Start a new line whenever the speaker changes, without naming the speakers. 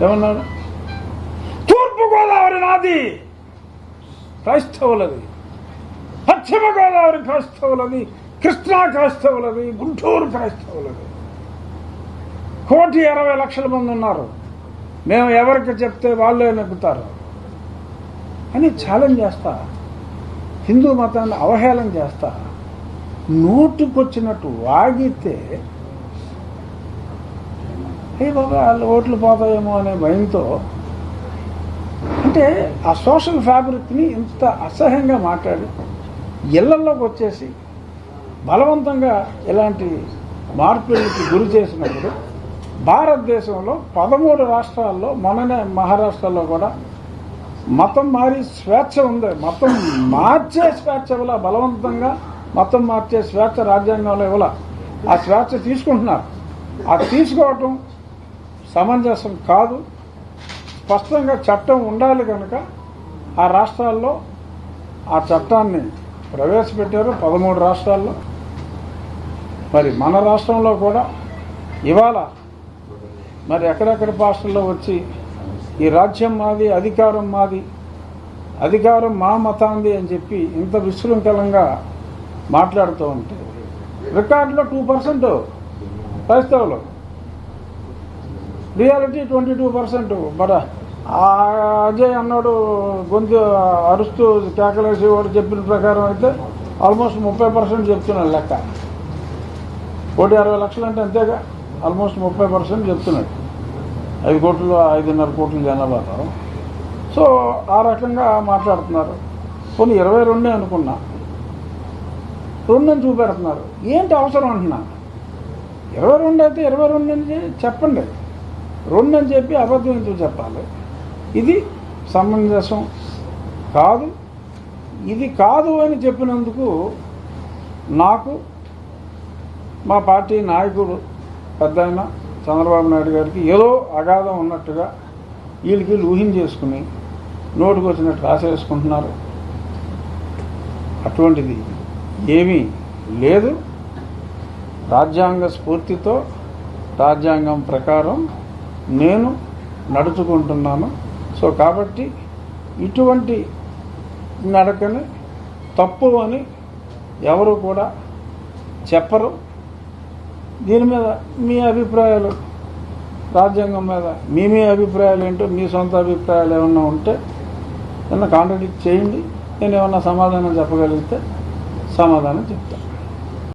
ఏమన్నాడు? తూర్పుగోదావరి నాది, క్రైస్తవులది. పశ్చిమ గోదావరి క్రైస్తవులది, కృష్ణా క్రైస్తవులది, గుంటూరు క్రైస్తవులది. 1,20,00,000 మంది ఉన్నారు. మేము ఎవరికి చెప్తే వాళ్ళే నెగ్గుతారు అని ఛాలెంజ్ చేస్తా, హిందూ మతాన్ని అవహేళన చేస్తా, నోటుకొచ్చినట్టు వాగితే ఏ బాబా వాళ్ళు ఓట్లు పోతాయేమో అనే భయంతో, అంటే ఆ సోషల్ ఫ్యాబ్రిక్ని ఇంత అసహ్యంగా మాట్లాడి ఇళ్లలోకి వచ్చేసి బలవంతంగా ఇలాంటి మార్పులకి గురి చేసినప్పుడు భారతదేశంలో 13 రాష్ట్రాల్లో, మొన్ననే మహారాష్ట్రలో కూడా మతం మారి స్వేచ్ఛ ఉంది. మతం మార్చే స్వేచ్ఛ ఇవ్వాల, బలవంతంగా మతం మార్చే స్వేచ్ఛ రాజ్యాంగంలో ఇవ్వాల. ఆ స్వేచ్ఛ తీసుకుంటున్నారు. ఆ తీసుకోవటం సమంజసం కాదు. స్పష్టంగా చట్టం ఉండాలి కనుక ఆ రాష్ట్రాల్లో ఆ చట్టాన్ని ప్రవేశపెట్టారు, 13 రాష్ట్రాల్లో. మరి మన రాష్ట్రంలో కూడా ఇవాళ మరి ఎక్కడెక్కడ భాషల్లో వచ్చి ఈ రాజ్యం మాది, అధికారం మాది, అధికారం మా మతాంది అని చెప్పి ఇంత విశృంఖలంగా మాట్లాడుతూ ఉంటే రికార్డులో 2% క్రైస్తవులు, రియాలిటీ 22%. మరి అజయ్ అన్నాడు గొంతు అరుస్తూ కేకలేసి వాడు చెప్పిన ప్రకారం అయితే ఆల్మోస్ట్ 30% చెప్తున్నాడు లెక్క. 1,60,00,000 అంటే అంతేగా, ఆల్మోస్ట్ 30% చెప్తున్నాడు. 5 కోట్లు 5.5 కోట్ల జనాభాలో. సో ఆ రకంగా మాట్లాడుతున్నారు. కొన్ని 22 అనుకున్నా, 2 అని చూపెడుతున్నారు. ఏంటి అవసరం అంటున్నా? 22 అయితే 22 అని చెప్పండి, 2 అని చెప్పి అబద్ధం ఎందుకు చెప్పాలి? ఇది సమంజసం కాదు. ఇది కాదు అని చెప్పినందుకు నాకు మా పార్టీ నాయకుడు పెద్దాయన చంద్రబాబు నాయుడు గారికి ఏదో అగాధం ఉన్నట్టుగా వీళ్ళకి ఊహించేసుకుని నోటుకు వచ్చినట్టు రాసేసుకుంటున్నారు. అటువంటిది ఏమీ లేదు. రాజ్యాంగ స్ఫూర్తితో, రాజ్యాంగం ప్రకారం నేను నడుచుకుంటున్నాను. సో కాబట్టి ఇటువంటి నడకని తప్పు అని ఎవరు కూడా చెప్పరు. దీని మీద మీ అభిప్రాయాలు, రాజ్యాంగం మీద మీ అభిప్రాయాలు ఏంటో, మీ సొంత అభిప్రాయాలు ఏమన్నా ఉంటే ఏమన్నా కాంట్రడిక్ట్ చేయండి. నేను ఏమన్నా సమాధానం చెప్పగలిగితే సమాధానం చెప్తాను.